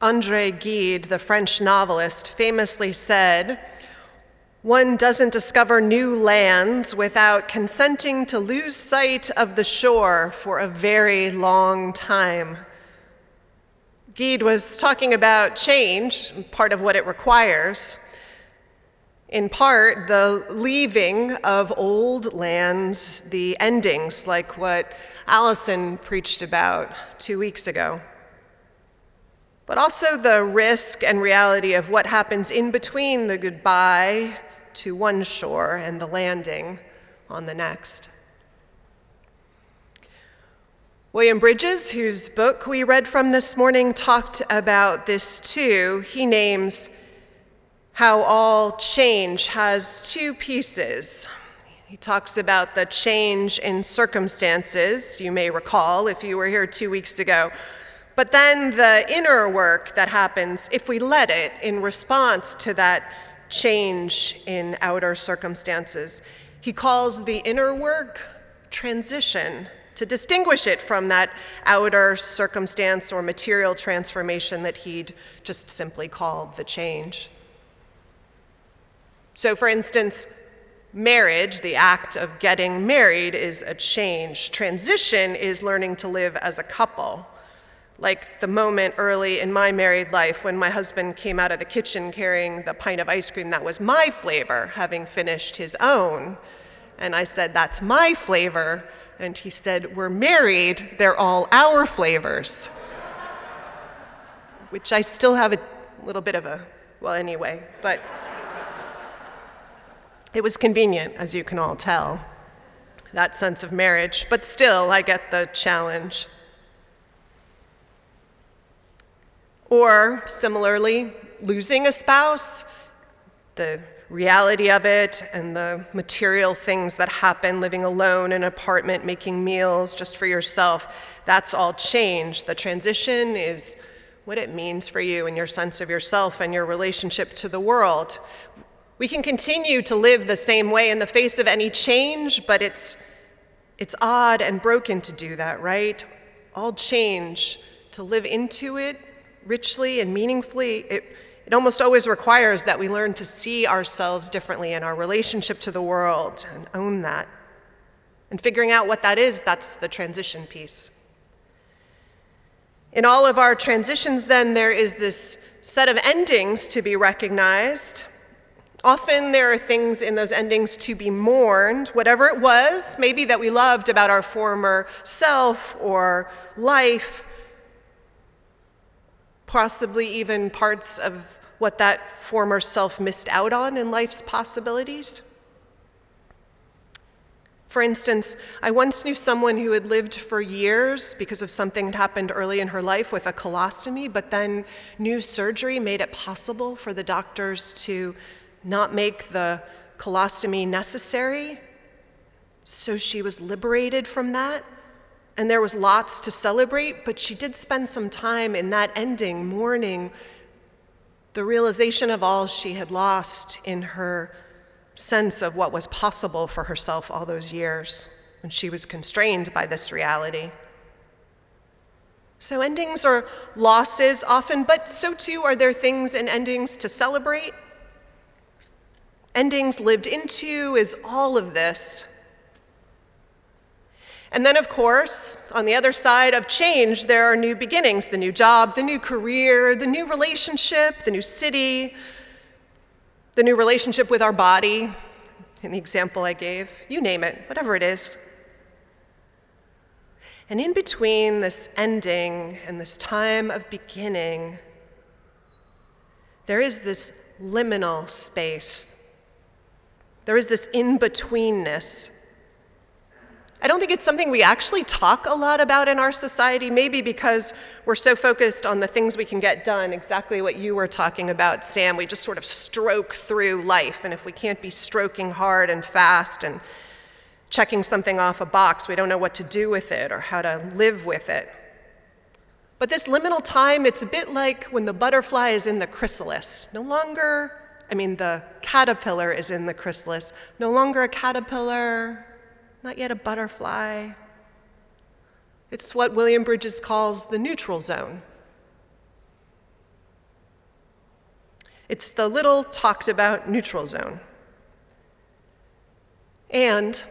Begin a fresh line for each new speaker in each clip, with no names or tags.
André Gide, the French novelist, famously said, "One doesn't discover new lands without consenting to lose sight of the shore for a very long time." Gide was talking about change, part of what it requires. In part, the leaving of old lands, the endings, like what Allison preached about 2 weeks ago. But also the risk and reality of what happens in between the goodbye to one shore and the landing on the next. William Bridges, whose book we read from this morning, talked about this too. He names how all change has two pieces. He talks about the change in circumstances, you may recall if you were here 2 weeks ago, but then the inner work that happens if we let it in response to that change in outer circumstances. He calls the inner work transition, to distinguish it from that outer circumstance or material transformation that he'd just simply called the change. So for instance, marriage, the act of getting married, is a change. Transition is learning to live as a couple. Like the moment early in my married life when my husband came out of the kitchen carrying the pint of ice cream that was my flavor, having finished his own. And I said, "That's my flavor." And he said, "We're married, they're all our flavors." Which I still have a little bit of anyway, but it was convenient, as you can all tell, that sense of marriage. But still, I get the challenge. Or similarly, losing a spouse, the reality of it and the material things that happen, living alone in an apartment, making meals just for yourself, that's all change. The transition is what it means for you and your sense of yourself and your relationship to the world. We can continue to live the same way in the face of any change, but it's odd and broken to do that, right? All change, to live into it richly and meaningfully, it almost always requires that we learn to see ourselves differently in our relationship to the world and own that. And figuring out what that is, that's the transition piece. In all of our transitions, then, there is this set of endings to be recognized. Often there are things in those endings to be mourned, whatever it was, maybe that we loved about our former self or life, possibly even parts of what that former self missed out on in life's possibilities. For instance, I once knew someone who had lived for years because of something that happened early in her life with a colostomy, but then new surgery made it possible for the doctors to not make the colostomy necessary. So she was liberated from that. And there was lots to celebrate, but she did spend some time in that ending, mourning the realization of all she had lost in her sense of what was possible for herself all those years when she was constrained by this reality. So endings are losses often, but so too are there things in endings to celebrate. Endings lived into is all of this. And then, of course, on the other side of change, there are new beginnings, the new job, the new career, the new relationship, the new city, the new relationship with our body, in the example I gave, you name it, whatever it is. And in between this ending and this time of beginning, there is this liminal space. There is this in-betweenness. I don't think it's something we actually talk a lot about in our society, maybe because we're so focused on the things we can get done, exactly what you were talking about, Sam. We just sort of stroke through life, and if we can't be stroking hard and fast and checking something off a box, we don't know what to do with it or how to live with it. But this liminal time, it's a bit like when the butterfly is in the chrysalis. The caterpillar is in the chrysalis, no longer a caterpillar, not yet a butterfly. It's what William Bridges calls the neutral zone. It's the little talked about neutral zone. And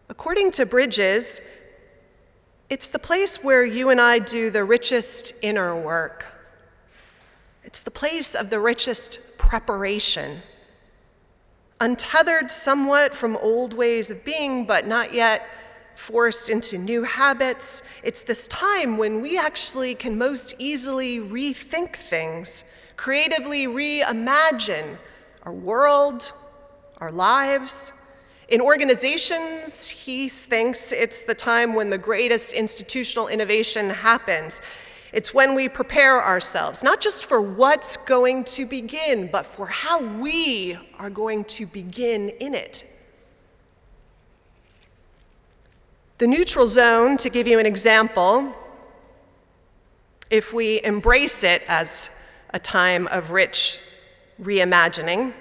according to Bridges, it's the place where you and I do the richest inner work. It's the place of the richest preparation. Untethered somewhat from old ways of being, but not yet forced into new habits. It's this time when we actually can most easily rethink things, creatively reimagine our world, our lives. In organizations, he thinks it's the time when the greatest institutional innovation happens. It's when we prepare ourselves, not just for what's going to begin, but for how we are going to begin in it. The neutral zone, to give you an example, if we embrace it as a time of rich reimagining,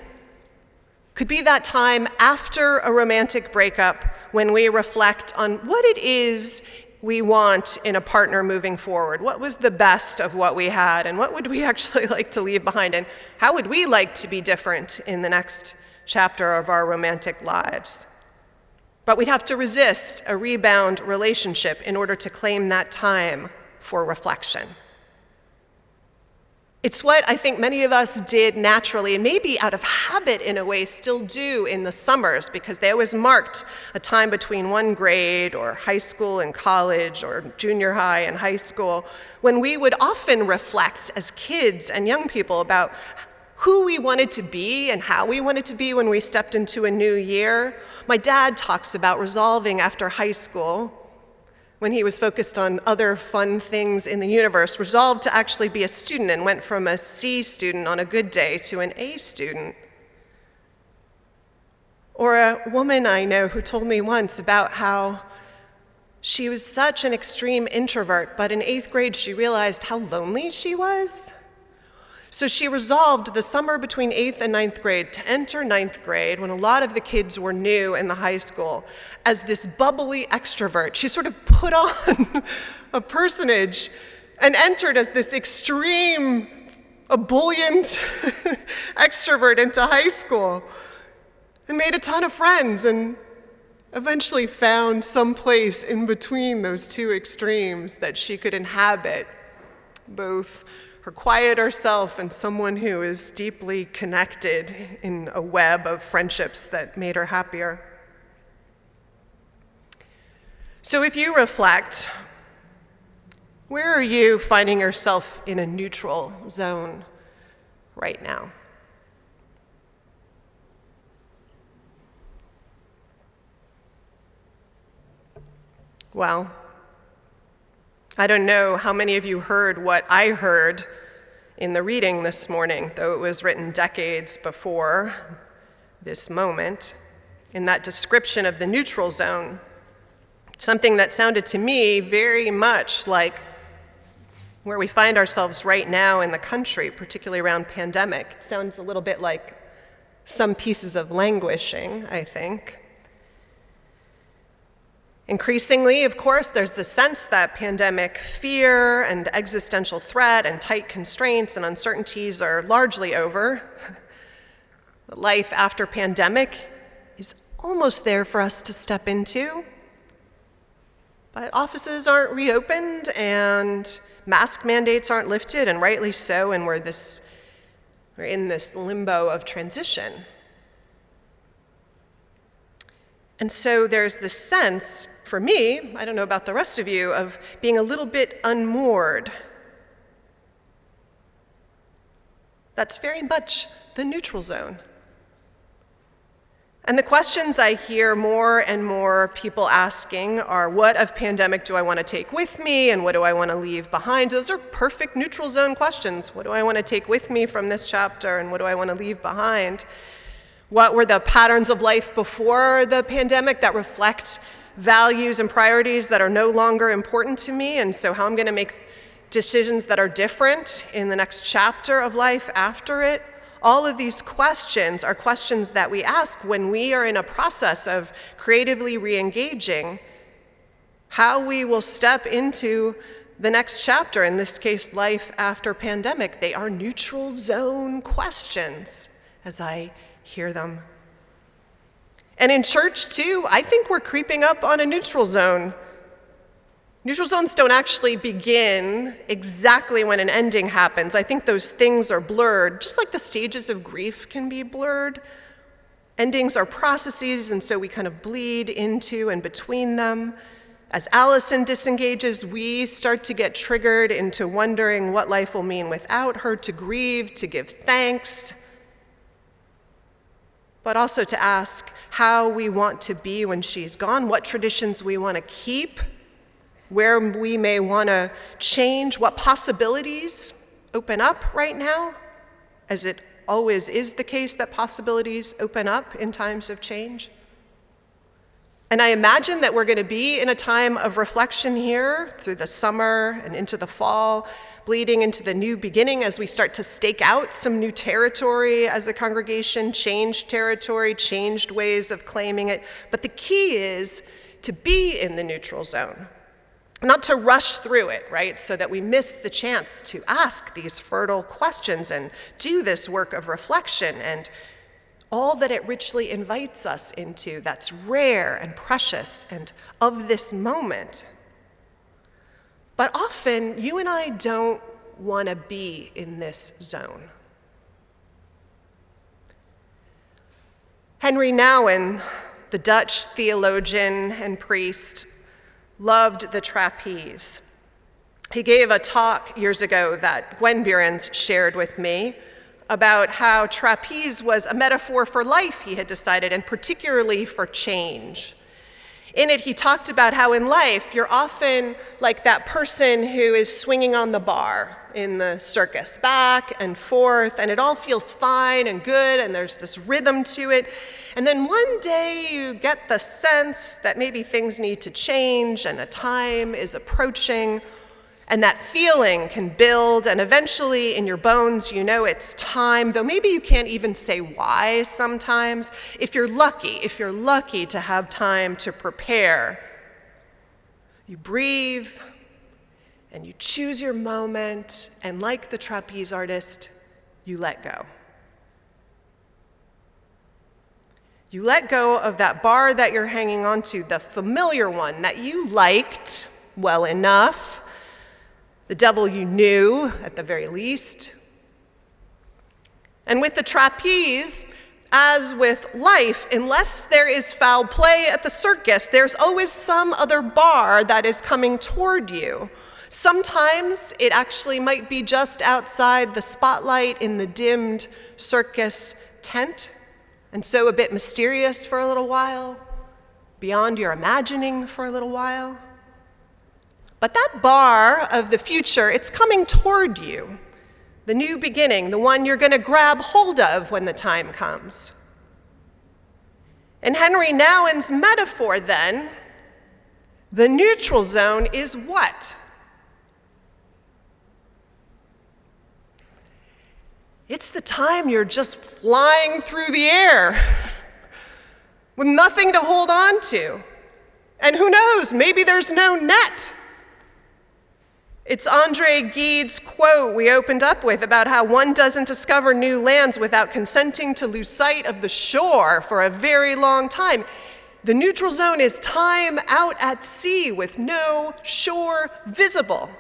could be that time after a romantic breakup when we reflect on what it is we want in a partner moving forward. What was the best of what we had, and what would we actually like to leave behind, and how would we like to be different in the next chapter of our romantic lives? But we'd have to resist a rebound relationship in order to claim that time for reflection. It's what I think many of us did naturally, and maybe out of habit in a way still do in the summers, because they always marked a time between one grade or high school and college or junior high and high school, when we would often reflect as kids and young people about who we wanted to be and how we wanted to be when we stepped into a new year. My dad talks about resolving after high school, when he was focused on other fun things in the universe, resolved to actually be a student and went from a C student on a good day to an A student. Or a woman I know who told me once about how she was such an extreme introvert, but in 8th grade she realized how lonely she was. So she resolved the summer between 8th and 9th grade to enter 9th grade, when a lot of the kids were new in the high school, as this bubbly extrovert. She sort of put on a personage and entered as this extreme, ebullient extrovert into high school, and made a ton of friends, and eventually found some place in between those two extremes that she could inhabit, both her quieter self and someone who is deeply connected in a web of friendships that made her happier. So if you reflect, where are you finding yourself in a neutral zone right now? Well, I don't know how many of you heard what I heard in the reading this morning, though it was written decades before this moment, in that description of the neutral zone, something that sounded to me very much like where we find ourselves right now in the country, particularly around pandemic. It sounds a little bit like some pieces of languishing, I think. Increasingly, of course, there's the sense that pandemic fear and existential threat and tight constraints and uncertainties are largely over. Life after pandemic is almost there for us to step into. But offices aren't reopened and mask mandates aren't lifted, and rightly so, and we're in this limbo of transition. And so there's this sense, for me, I don't know about the rest of you, of being a little bit unmoored. That's very much the neutral zone. And the questions I hear more and more people asking are, what of pandemic do I want to take with me, and what do I want to leave behind? Those are perfect neutral zone questions. What do I want to take with me from this chapter, and what do I want to leave behind? What were the patterns of life before the pandemic that reflect values and priorities that are no longer important to me, and so how I'm going to make decisions that are different in the next chapter of life after it? All of these questions are questions that we ask when we are in a process of creatively re-engaging how we will step into the next chapter, in this case, life after pandemic, they are neutral zone questions as I hear them. And in church, too, I think we're creeping up on a neutral zone. Neutral zones don't actually begin exactly when an ending happens. I think those things are blurred, just like the stages of grief can be blurred. Endings are processes, and so we kind of bleed into and between them. As Allison disengages, we start to get triggered into wondering what life will mean without her, to grieve, to give thanks, but also to ask how we want to be when she's gone, what traditions we want to keep, where we may want to change, what possibilities open up right now, as it always is the case that possibilities open up in times of change. And I imagine that we're going to be in a time of reflection here through the summer and into the fall, bleeding into the new beginning as we start to stake out some new territory as a congregation, changed territory, changed ways of claiming it. But the key is to be in the neutral zone, not to rush through it, right? So that we miss the chance to ask these fertile questions and do this work of reflection and all that it richly invites us into that's rare and precious and of this moment. But often, you and I don't want to be in this zone. Henry Nouwen, the Dutch theologian and priest, loved the trapeze. He gave a talk years ago that Gwen Behrens shared with me about how trapeze was a metaphor for life, he had decided, and particularly for change. In it, he talked about how in life, you're often like that person who is swinging on the bar in the circus, back and forth, and it all feels fine and good, and there's this rhythm to it. And then one day you get the sense that maybe things need to change and a time is approaching, and that feeling can build, and eventually in your bones you know it's time, though maybe you can't even say why sometimes. If you're lucky to have time to prepare, you breathe and you choose your moment, and like the trapeze artist, you let go. You let go of that bar that you're hanging onto, the familiar one that you liked well enough, the devil you knew, at the very least. And with the trapeze, as with life, unless there is foul play at the circus, there's always some other bar that is coming toward you. Sometimes it actually might be just outside the spotlight in the dimmed circus tent, and so a bit mysterious for a little while, beyond your imagining for a little while. But that bar of the future, it's coming toward you. The new beginning, the one you're going to grab hold of when the time comes. In Henry Nouwen's metaphor, then, the neutral zone is what? It's the time you're just flying through the air with nothing to hold on to. And who knows, maybe there's no net. It's Andre Gide's quote we opened up with about how one doesn't discover new lands without consenting to lose sight of the shore for a very long time. The neutral zone is time out at sea with no shore visible.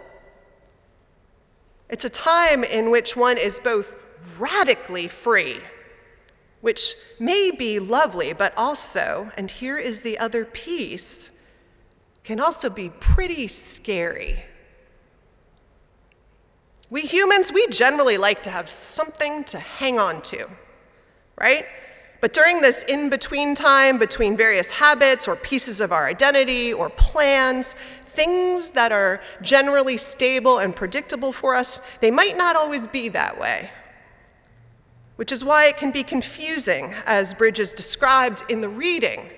It's a time in which one is both radically free, which may be lovely, but also, and here is the other piece, can also be pretty scary. We humans, we generally like to have something to hang on to, right? But during this in-between time between various habits or pieces of our identity or plans, things that are generally stable and predictable for us, they might not always be that way. Which is why it can be confusing, as Bridges described in the reading,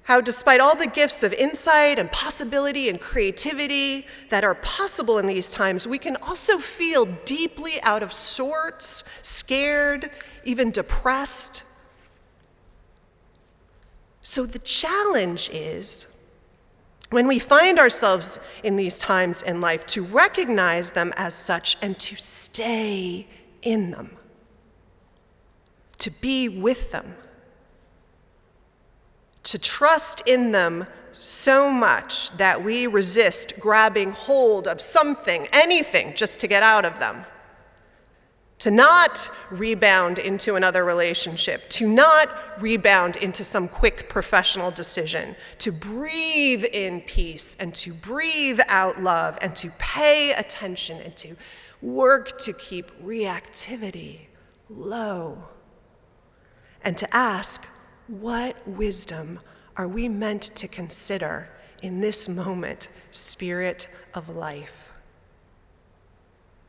how despite all the gifts of insight and possibility and creativity that are possible in these times, we can also feel deeply out of sorts, scared, even depressed. So the challenge is, When we find ourselves in these times in life, to recognize them as such and to stay in them, to be with them, to trust in them so much that we resist grabbing hold of something, anything, just to get out of them. To not rebound into another relationship, to not rebound into some quick professional decision, to breathe in peace and to breathe out love and to pay attention and to work to keep reactivity low and to ask, what wisdom are we meant to consider in this moment, Spirit of life?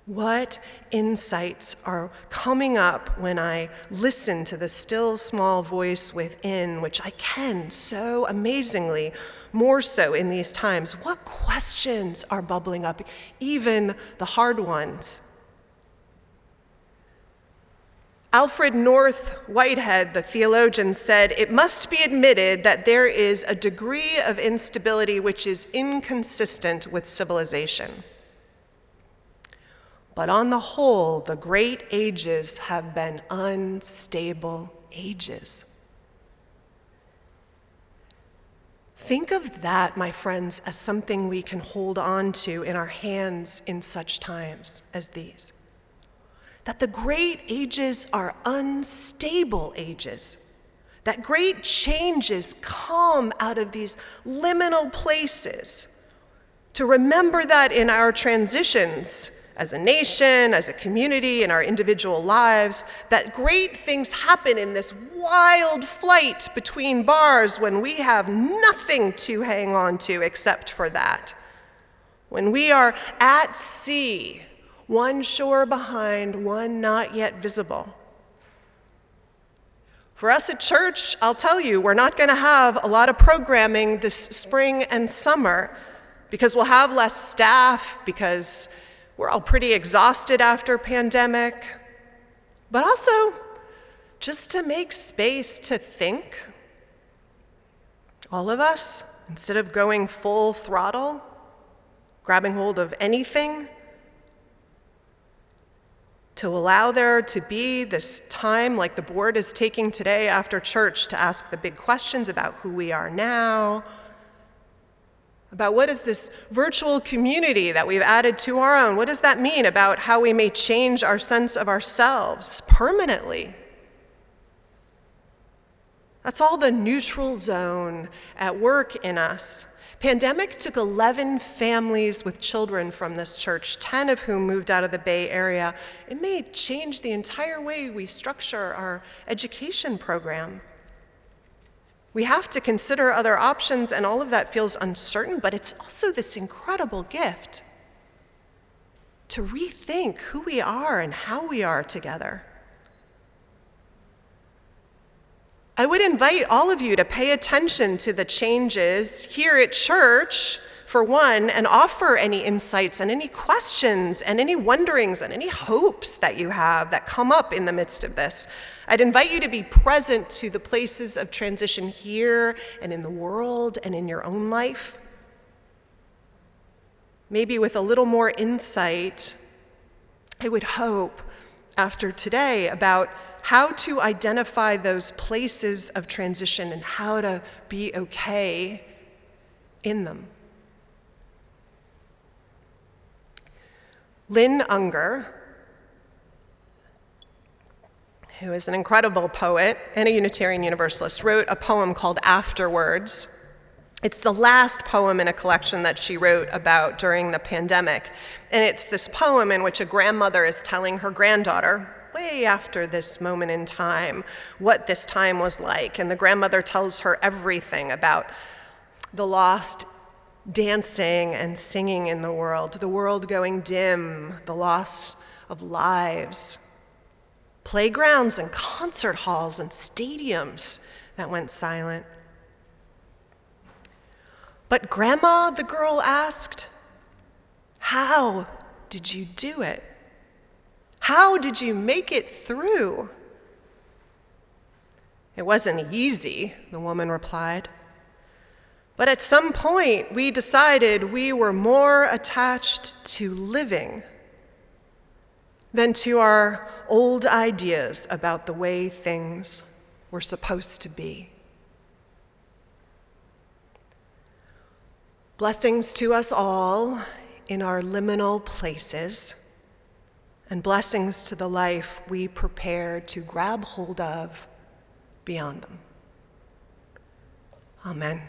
What insights are coming up when I listen to the still small voice within, which I can so amazingly, more so in these times? What questions are bubbling up, even the hard ones? Alfred North Whitehead, the theologian, said, "It must be admitted that there is a degree of instability which is inconsistent with civilization. But on the whole, the great ages have been unstable ages." Think of that, my friends, as something we can hold on to in our hands in such times as these. That the great ages are unstable ages. That great changes come out of these liminal places. To remember that in our transitions, as a nation, as a community, in our individual lives, that great things happen in this wild flight between bars when we have nothing to hang on to except for that. When we are at sea, one shore behind, one not yet visible. For us at church, I'll tell you, we're not going to have a lot of programming this spring and summer because we'll have less staff, because we're all pretty exhausted after pandemic, but also just to make space to think. All of us, instead of going full throttle, grabbing hold of anything, to allow there to be this time like the board is taking today after church to ask the big questions about who we are now, about what is this virtual community that we've added to our own? What does that mean about how we may change our sense of ourselves permanently? That's all the neutral zone at work in us. Pandemic took 11 families with children from this church, 10 of whom moved out of the Bay Area. It may change the entire way we structure our education program. We have to consider other options, and all of that feels uncertain, but it's also this incredible gift to rethink who we are and how we are together. I would invite all of you to pay attention to the changes here at church, for one, and offer any insights and any questions and any wonderings and any hopes that you have that come up in the midst of this. I'd invite you to be present to the places of transition here and in the world and in your own life. Maybe with a little more insight, I would hope, after today, about how to identify those places of transition and how to be okay in them. Lynn Unger, who is an incredible poet and a Unitarian Universalist, wrote a poem called Afterwards. It's the last poem in a collection that she wrote about during the pandemic. And it's this poem in which a grandmother is telling her granddaughter, way after this moment in time, what this time was like. And the grandmother tells her everything about the lost dancing and singing in the world going dim, the loss of lives, playgrounds and concert halls and stadiums that went silent. "But Grandma," the girl asked, "how did you do it? How did you make it through?" "It wasn't easy," the woman replied. But at some point, we decided we were more attached to living than to our old ideas about the way things were supposed to be. Blessings to us all in our liminal places, and blessings to the life we prepare to grab hold of beyond them. Amen.